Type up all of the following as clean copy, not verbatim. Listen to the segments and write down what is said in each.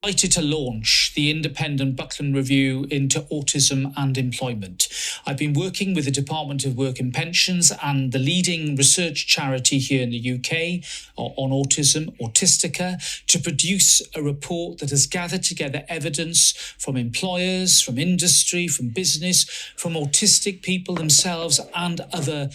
Excited to launch the independent Buckland review into autism and employment. I've been working with the Department of Work and Pensions and the leading research charity here in the UK on autism, Autistica, to produce a report that has gathered together evidence from employers, from industry, from business, from autistic people themselves and other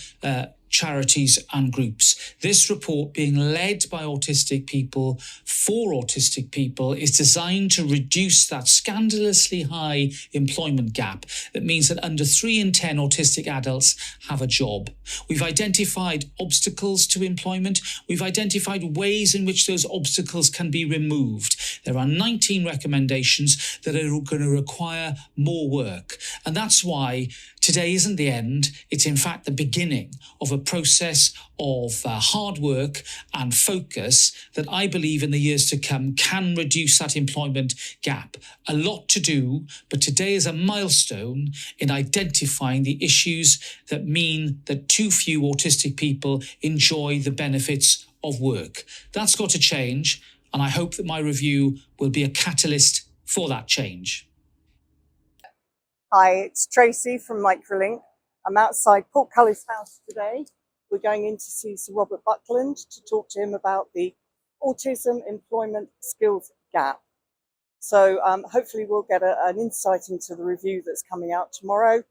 charities and groups. This report, being led by autistic people for autistic people, is designed to reduce that scandalously high employment gap. That means that under 3 in 10 autistic adults have a job. We've identified obstacles to employment. We've identified ways in which those obstacles can be removed. There are 19 recommendations that are going to require more work. And that's why today isn't the end. It's in fact the beginning of a process of hard work and focus that I believe in the years to come can reduce that employment gap. A lot to do, but today is a milestone in identifying the issues that mean that too few autistic people enjoy the benefits of work. That's got to change, and I hope that my review will be a catalyst for that change. Hi, it's Tracy from Microlink. I'm outside Portcullis House today. We're going in to see Sir Robert Buckland to talk to him about the autism employment skills gap. So hopefully we'll get an insight into the review that's coming out tomorrow,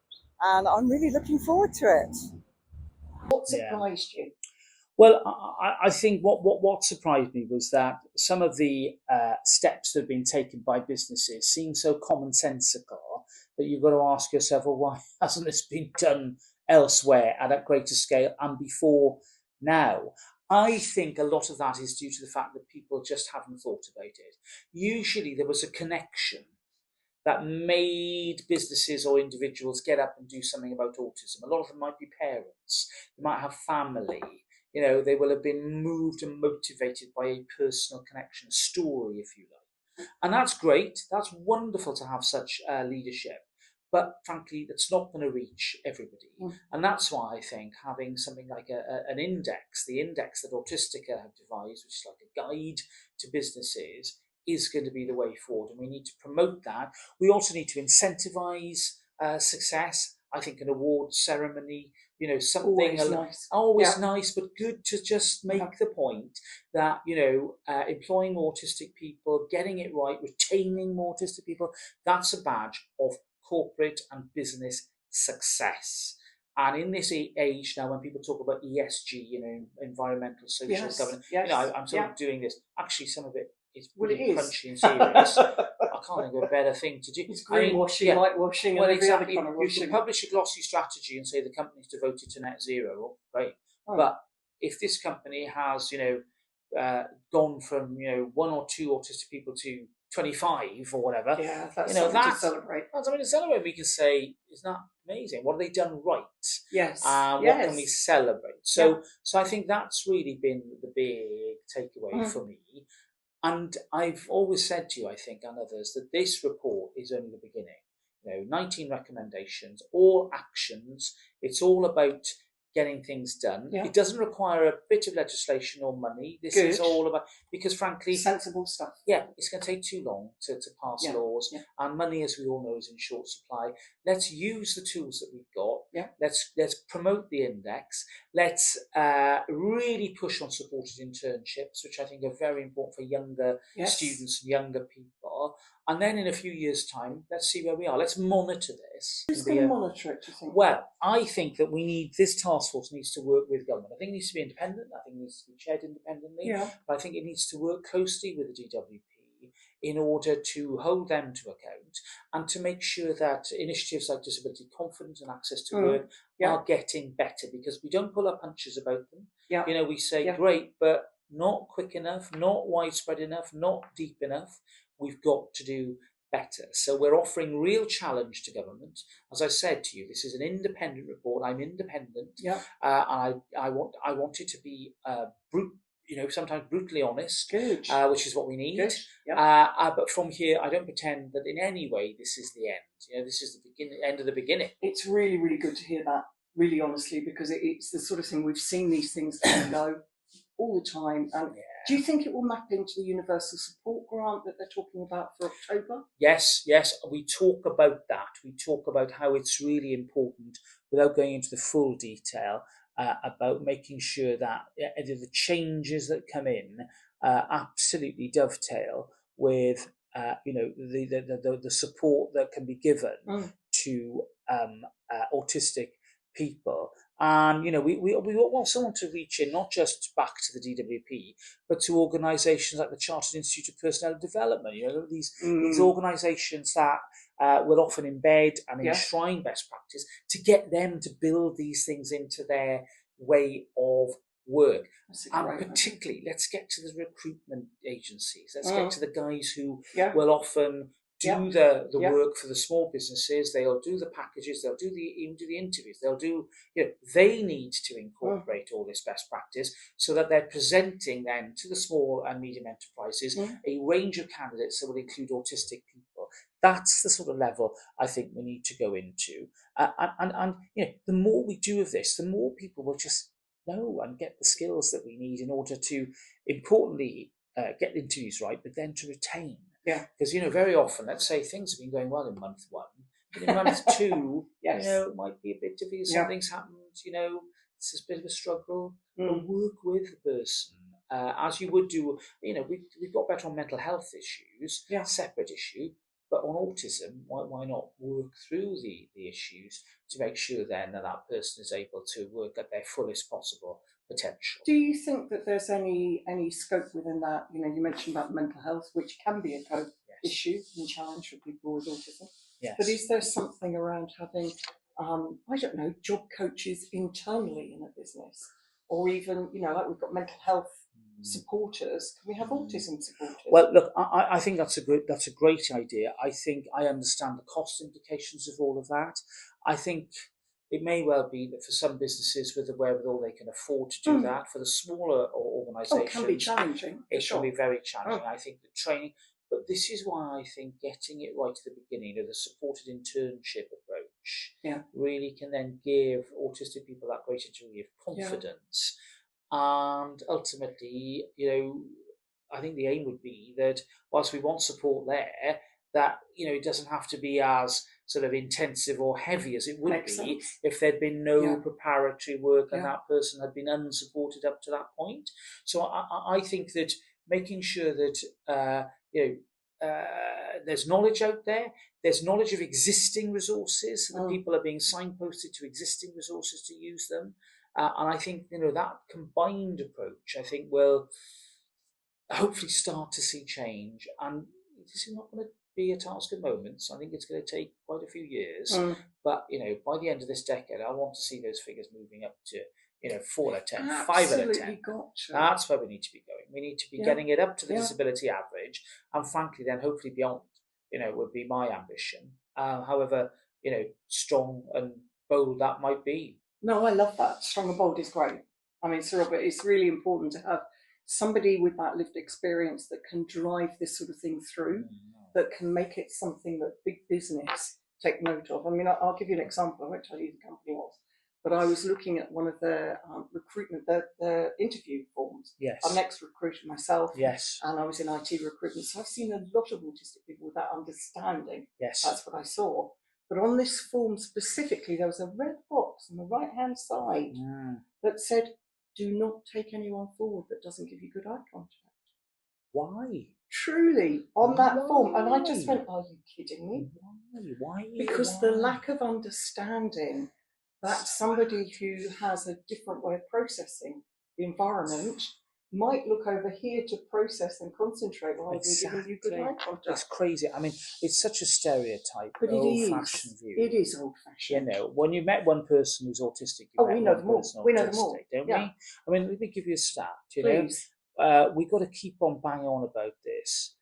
and I'm really looking forward to it. What surprised you? Well, I think what surprised me was that some of the steps that have been taken by businesses seem so commonsensical that you've got to ask yourself, well, why hasn't this been done elsewhere at a greater scale and before now? I think a lot of that is due to the fact that people just haven't thought about it. Usually there was a connection that made businesses or individuals get up and do something about autism. A lot of them might be parents, they might have family. You know, they will have been moved and motivated by a personal connection, a story, if you like. And that's great. That's wonderful to have such leadership. But frankly, that's not going to reach everybody. And that's why I think having something like an index, the index that Autistica have devised, which is like a guide to businesses, is going to be the way forward. And we need to promote that. We also need to incentivize success. I think an award ceremony, you know, something always nice, but good to just make the point that, you know, employing autistic people, getting it right, retaining more autistic people, that's a badge of corporate and business success. And in this age now, when people talk about ESG, you know, environmental, social governance, you know, I'm sort of doing this. Actually, some of it is pretty punchy and serious. I can't think of a better thing to do. It's greenwashing, whitewashing, and every other kind of washing. You can publish a glossy strategy and say the company's devoted to net zero, right? But if this company has, you know, gone from, you know, 1 or 2 autistic people to 25 or whatever, that's, you know, something to celebrate. That's something to celebrate. We can say, isn't that amazing? What have they done right? Yes. What can we celebrate? So I think that's really been the big takeaway for me. And I've always said to you, I think, and others, that this report is only the beginning. You know, 19 recommendations, all actions. It's all about getting things done. It doesn't require a bit of legislation or money. This is all about, because frankly, sensible stuff. It's going to take too long to pass laws, and money, as we all know, is in short supply. Let's use the tools that we've got. Let's promote the index. Let's really push on supported internships, which I think are very important for younger students and younger people. And then in a few years' time, let's see where we are. Let's monitor this. Who's going to monitor it, do you think? Well, I think that this task force needs to work with government. I think it needs to be independent. I think it needs to be chaired independently. But I think it needs to work closely with the DWP in order to hold them to account and to make sure that initiatives like disability confidence and access to work are getting better, because we don't pull our punches about them. You know, we say great, but not quick enough, not widespread enough, not deep enough. We've got to do better. So we're offering real challenge to government. As I said to you, this is an independent report. I'm independent. And I want it to be sometimes brutally honest, which is what we need. But from here, I don't pretend that in any way this is the end. You know, this is the end of the beginning. It's really, really good to hear that, really honestly, because it's the sort of thing we've seen these things go all the time, and Do you think it will map into the universal support grant that they're talking about for October? Yes, we talk about that. We talk about how it's really important, without going into the full detail, about making sure that the changes that come in absolutely dovetail with the support that can be given to autistic people. And we also want to reach in, not just back to the DWP, but to organisations like the Chartered Institute of Personnel Development. These organisations that will often embed and enshrine best practice, to get them to build these things into their way of work. And particularly, let's get to the recruitment agencies. Let's get to the guys who will often do the work for the small businesses. They'll do the packages. They'll even do the interviews. They'll do. They need to incorporate all this best practice, so that they're presenting then to the small and medium enterprises a range of candidates that will include autistic people. That's the sort of level I think we need to go into. And the more we do of this, the more people will just know and get the skills that we need in order to, importantly, get the interviews right, but then to retain. Yeah. Because, very often, let's say things have been going well in month 1, but in month 2, it might be a bit difficult. Something's happened, it's a bit of a struggle. But work with the person, as you would do. We've got better on mental health issues, separate issue, but on autism, why not work through the issues to make sure then that person is able to work at their fullest possible potential. Do you think that there's any scope within that? You mentioned about mental health, which can be a issue and challenge for people with autism. Yes. But is there something around having, job coaches internally in a business, or even, like we've got mental health supporters? Can we have autism supporters? Well, look, I think that's a great idea. I think I understand the cost implications of all of that. I think it may well be that for some businesses with the wherewithal, they can afford to do that. For the smaller organisations, it can be challenging. It can be very challenging. I think the training, but this is why I think getting it right at the beginning, the supported internship approach, really can then give autistic people that greater degree of confidence. And ultimately, I think the aim would be that whilst we want support there, that it doesn't have to be as sort of intensive or heavy as it would be if there'd been no preparatory work and that person had been unsupported up to that point. So I think that making sure that there's knowledge out there, there's knowledge of existing resources, so that people are being signposted to existing resources to use them. And I think that combined approach, I think, will hopefully start to see change. And this is not going to be a task of moments. I think it's going to take quite a few years. But by the end of this decade, I want to see those figures moving up to 4 out of 10, 5 out of 10. That's where we need to be going. We need to be getting it up to the disability average, and frankly, then hopefully beyond. Would be my ambition. However, strong and bold that might be. No, I love that. Strong and bold is great. I mean, Sir Robert, it's really important to have somebody with that lived experience that can drive this sort of thing through, that can make it something that big business take note of. I mean, I'll give you an example. I won't tell you who the company was, but I was looking at one of their recruitment, their interview forms. Yes. I'm an ex-recruiter myself. Yes. And I was in IT recruitment. So I've seen a lot of autistic people with that understanding. Yes. That's what I saw. But on this form specifically, there was a red box on the right-hand side that said, do not take anyone forward that doesn't give you good eye contact. Why? Truly, on that form. And I just went, are you kidding me? Why? Because the lack of understanding that somebody who has a different way of processing the environment might look over here to process and concentrate while they're giving you good eye contact. It's crazy. I mean, it's such a stereotype, but old-fashioned view. It is old-fashioned. When you met one person who's autistic, we know them all. We know them all, don't we? I mean, let me give you a stat. Please. We've got to keep on banging on about this.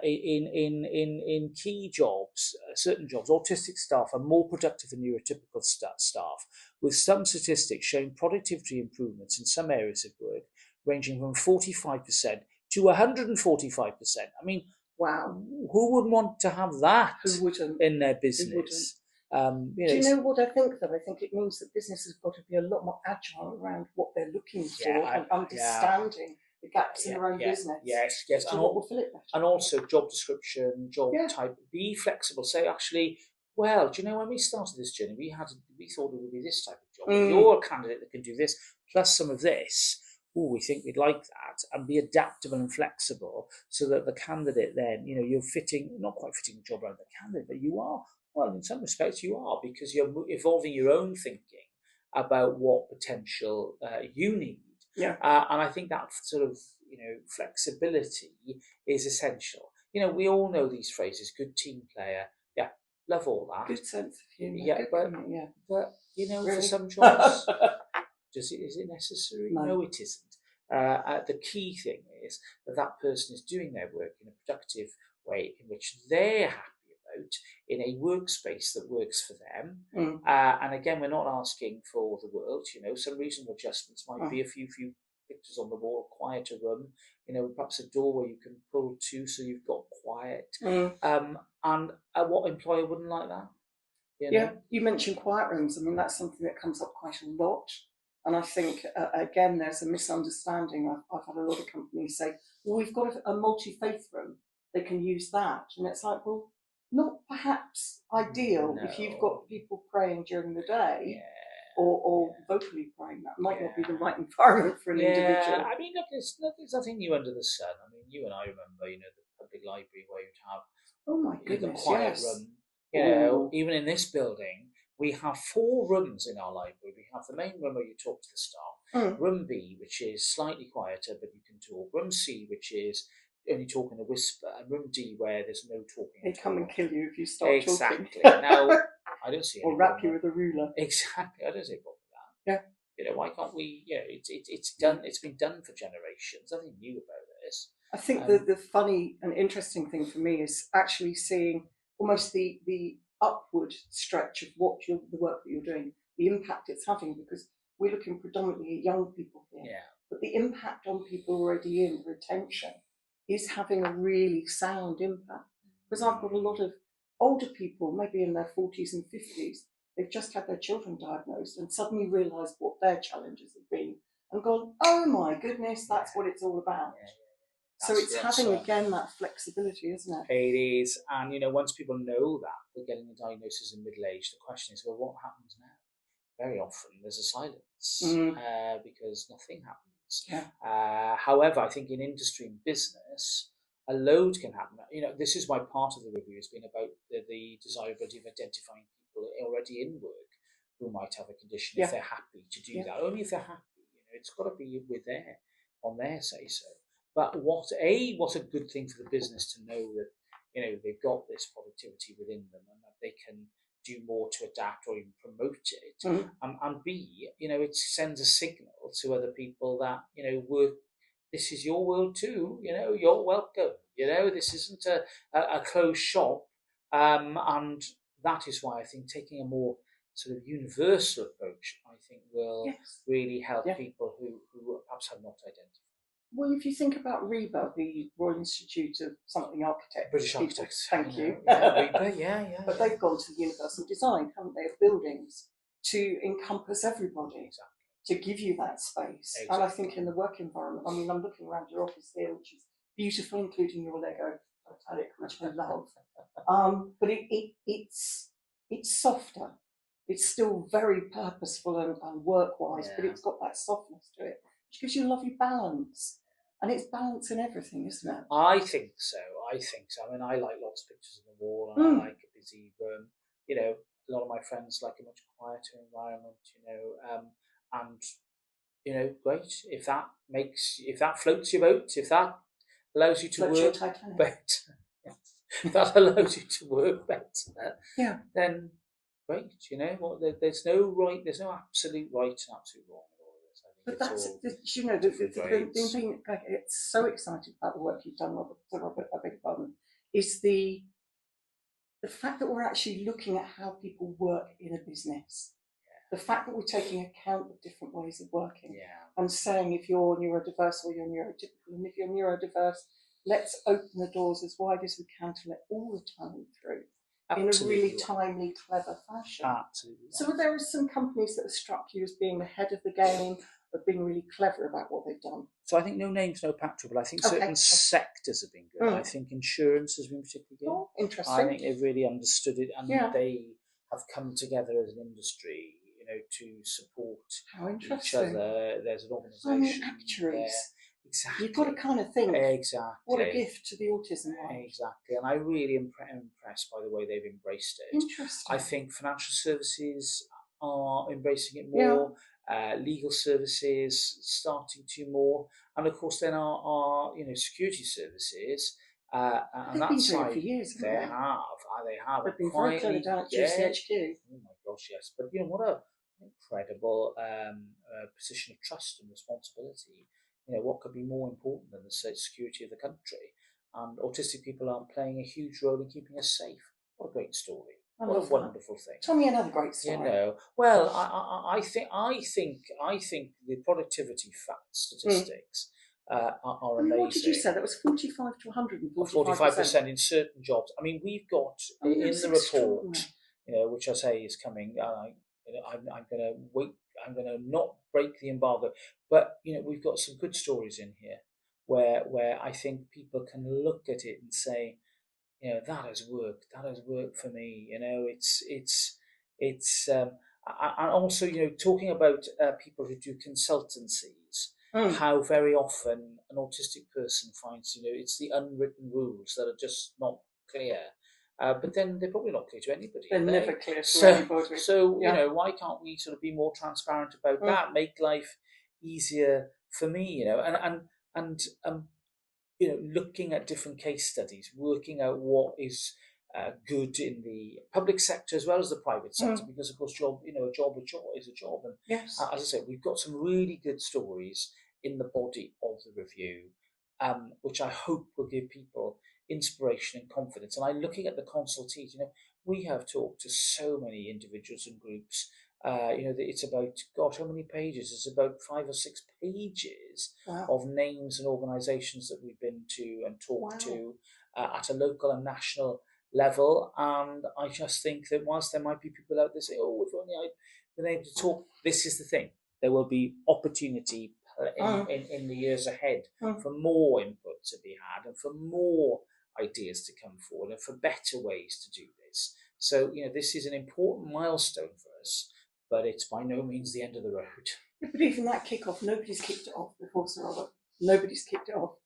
In key jobs, certain jobs, autistic staff are more productive than neurotypical staff, with some statistics showing productivity improvements in some areas of work ranging from 45% to 145%. I mean, wow! Who wouldn't want to have that in their business? Do you know what I think, though? I think it means that business has got to be a lot more agile around what they're looking for and understanding the gaps in their own business. Yes. So what will fill it better? And also job description, job Yeah. type. Be flexible. Say, actually, well, do you know when we started this journey, we thought it would be this type of job. But you're a candidate that can do this plus some of this. Oh, we think we'd like that, and be adaptable and flexible, so that the candidate then, you're not quite fitting the job around the candidate, but you are. Well, in some respects, you are, because you're evolving your own thinking about what potential you need. Yeah. And I think that sort of flexibility is essential. We all know these phrases: good team player, yeah, love all that. Good sense of humour. Yeah, but really? For Really? some jobs, is it necessary? No. No, it isn't. The key thing is that person is doing their work in a productive way, in which they're happy about, in a workspace that works for them. And again, we're not asking for the world. Some reasonable adjustments might be a few pictures on the wall, a quieter room, perhaps a door where you can pull to so you've got quiet. And what employer wouldn't like that? Yeah, you mentioned quiet rooms. I mean, that's something that comes up quite a lot. And I think, again, there's a misunderstanding. I've had a lot of companies say, well, we've got a multi-faith room. They can use that. And it's like, well, not perhaps ideal if you've got people praying during the day or vocally praying. That might not be the right environment for an individual. I mean, look, there's nothing new under the sun. I mean, you and I remember, the public library where you'd have the quiet room. Even in this building, we have 4 rooms in our library. We have the main room where you talk to the staff, room B, which is slightly quieter, but you can talk, room C, which is only talk in a whisper, and room D, where there's no talking. They come and kill you if you start talking. Exactly. Now, I don't see any or wrap you with a ruler. Exactly. I don't see a problem with that. Yeah. Why can't we? It's done. It's been done for generations. Nothing new about this. I think the funny and interesting thing for me is actually seeing almost the upward stretch of the work that you're doing, the impact it's having, because we're looking predominantly at young people here. Yeah. But the impact on people already in retention is having a really sound impact. Because I've got a lot of older people, maybe in their 40s and 50s, they've just had their children diagnosed and suddenly realised what their challenges have been and gone, oh my goodness, that's what it's all about. So it's having, again, that flexibility, isn't it? It is. And, once people know that they're getting a diagnosis in middle age, the question is, well, what happens now? Very often there's a silence because nothing happens. Yeah. However, I think in industry and business, a load can happen. This is why part of the review has been about the desirability of identifying people already in work who might have a condition if they're happy to do that. Only if they're happy. It's got to be on their say so. But what a good thing for the business to know that they've got this productivity within them and that they can do more to adapt or even promote it. And B, it sends a signal to other people that this is your world too. You're welcome. This isn't a closed shop. And that is why I think taking a more sort of universal approach, I think, will really help people who perhaps have not identified. Well, if you think about RIBA, the Royal Institute of Something Architects. British Architects. Thank you. RIBA, But they've gone to universal design, haven't they, of buildings to encompass everybody, to give you that space. And I think in the work environment, I mean, I'm looking around your office here, which is beautiful, including your Lego Titanic, which I love. But it's softer. It's still very purposeful and work-wise, but it's got that softness to it, which gives you a lovely balance. And it's balance in everything, isn't it? I think so. I mean, I like lots of pictures on the wall, and I like a busy room. A lot of my friends like a much quieter environment. And great if that floats your boat, if that allows you to work better, that allows you to work better. Then great. There's no absolute right and absolute wrong. But that's the thing I get so excited about the work you've done, Robert, I beg your pardon, is the fact that we're actually looking at how people work in a business. The fact that we're taking account of different ways of working and saying if you're neurodiverse or you're neurotypical, and if you're neurodiverse, let's open the doors as wide as we can to let all the talent through. Absolutely. In a really timely, clever fashion. Absolutely. So there are some companies that have struck you as being ahead of the game, of being really clever about what they've done. So I think no names, no patch, but I think Okay. certain sectors have been good. Mm. I think insurance has been particularly good. Oh, interesting. I think they've really understood it, and Yeah. they have come together as an industry, to support How each interesting. other. There's an I organisation mean, actuaries. there. Exactly. You've got to kind of think, Exactly. what a gift to the autism world. Exactly, and I really am impressed by the way they've embraced it. Interesting. I think financial services are embracing it more. Legal services starting to more, and of course then our security services. And They've been that doing it side, for years, they haven't have. They have. They've been very clever down at GCHQ. Oh my gosh, yes. But what a incredible position of trust and responsibility. What could be more important than the security of the country? And autistic people are playing a huge role in keeping us safe. What a great story! What a wonderful thing! Tell me another great story. Well, I think the productivity statistics are amazing. What did you say? That was 45 to 145%. 45% in certain jobs. I mean, we've got in the report, which I say is coming. I'm going to wait. I'm going to not break the embargo, but we've got some good stories in here where I think people can look at it and say, that has worked. That has worked for me. It's and also talking about people who do consultancies. How very often an autistic person finds it's the unwritten rules that are just not clear. But then they're probably not clear to anybody. They're never clear to anybody. So why can't we sort of be more transparent about that? Make life easier for me, and looking at different case studies, working out what is good in the public sector as well as the private sector, because of course, a job is a job, and yes. As I said, we've got some really good stories in the body of the review, which I hope will give people inspiration and confidence. And I'm looking at the consultees. We have talked to so many individuals and groups. It's about, gosh, how many pages? It's about 5 or 6 pages of names and organisations that we've been to and talked to at a local and national level. And I just think that whilst there might be people out there saying, oh, if only I'd been able to talk, this is the thing. There will be opportunity in the years ahead for more input to be had and for more ideas to come forward and for better ways to do this. So, this is an important milestone for us, but it's by no means the end of the road. Yeah, but even that kick-off, nobody's kicked it off before, Sir Robert. Nobody's kicked it off.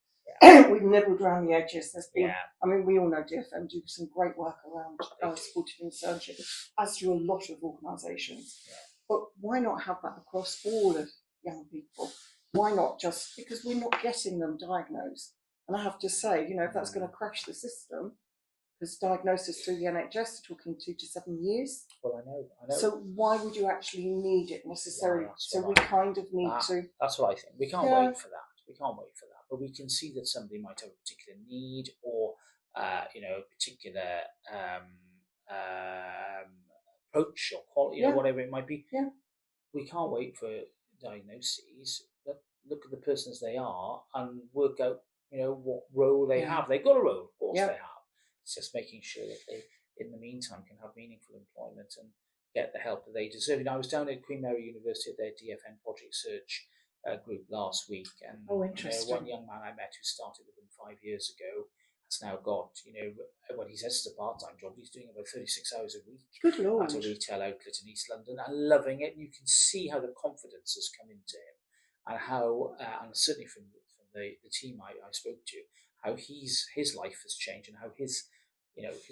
Yeah. We've nibbled around the edges. There's been, I mean, we all know DFM do some great work around supported insertion, as do a lot of organisations. Yeah. But why not have that across all of young people? Why not just, because we're not getting them diagnosed. And I have to say, if that's going to crash the system, because diagnosis through the NHS are talking 2 to 7 years. Well, I know. So why would you actually need it necessarily? So we kind of need to. That's what I think. We can't wait for that. But we can see that somebody might have a particular need or, a particular approach or quality, whatever it might be. Yeah. We can't wait for diagnoses. Look at the person as they are and work out, what role they have. They've got a role, of course they have. It's just making sure that they, in the meantime, can have meaningful employment and get the help that they deserve. I was down at Queen Mary University at their DFN Project Search group last week, and interesting. One young man I met who started with them 5 years ago has now got, he says it's a part-time job. He's doing about 36 hours a week. Good Lord. At a retail outlet in East London and loving it. And you can see how the confidence has come into him, and how, and certainly from the team I spoke to, how his life has changed and how his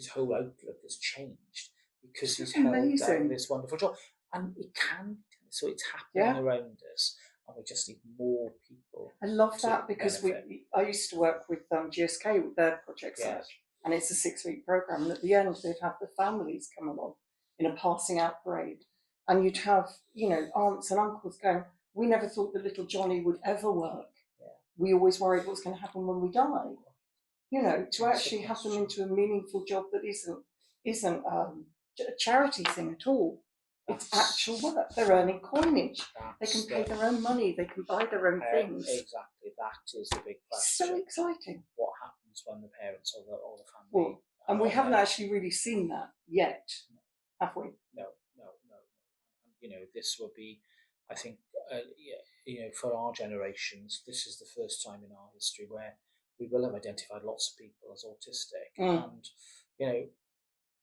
whole outlook has changed because he's held down this wonderful job. And it can, so it's happening around us. And we just need more people. I love that because I used to work with GSK with their project search, and it's a 6-week program. And at the end, they'd have the families come along in a passing out parade, and you'd have aunts and uncles going, "We never thought that little Johnny would ever work. Yeah. We always worried what's going to happen when we die." To actually have them into a meaningful job that isn't a charity thing at all. It's actual work. They're earning coinage. They can pay their own money. They can buy their own things. Exactly. That is the big question. So exciting. What happens when the parents or the family... Well, and we haven't actually really seen that yet, have we? No. This will be I think, for our generations, this is the first time in our history where we will have identified lots of people as autistic. And,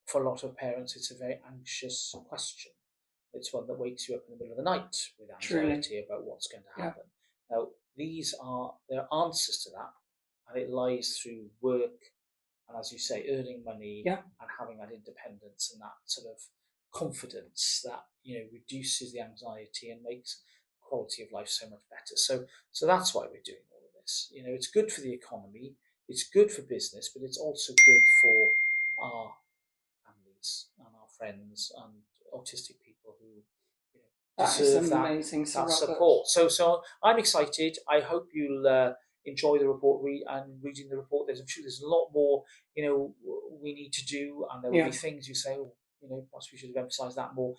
for a lot of parents, it's a very anxious question. It's one that wakes you up in the middle of the night with anxiety about what's going to happen. Now, there are answers to that, and it lies through work and, as you say, earning money and having that independence and that sort of confidence that reduces the anxiety and makes quality of life so much better. So that's why we're doing all of this. It's good for the economy, it's good for business, but it's also good for our families and our friends and autistic people who deserve that support. So I'm excited. I hope you'll enjoy the report reading the report. I'm sure there's a lot more we need to do, and there will be things you say, perhaps we should have emphasised that more.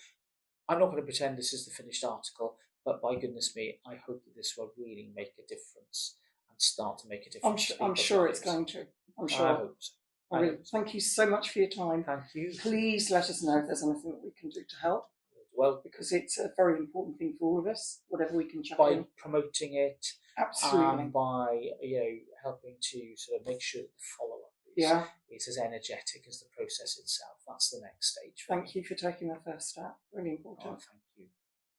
I'm not going to pretend this is the finished article, but by goodness me, I hope that this will really make a difference and start to make a difference. I'm sure it's going to. I'm sure. I hope so. Thank you so much for your time. Thank you. Please let us know if there's anything that we can do to help. Well, because it's a very important thing for all of us, whatever we can chip by in. Promoting it, absolutely, and by helping to sort of make sure that the follow-up is as energetic as the process itself. That's the next stage. Thank you for taking that first step. Really important. Thank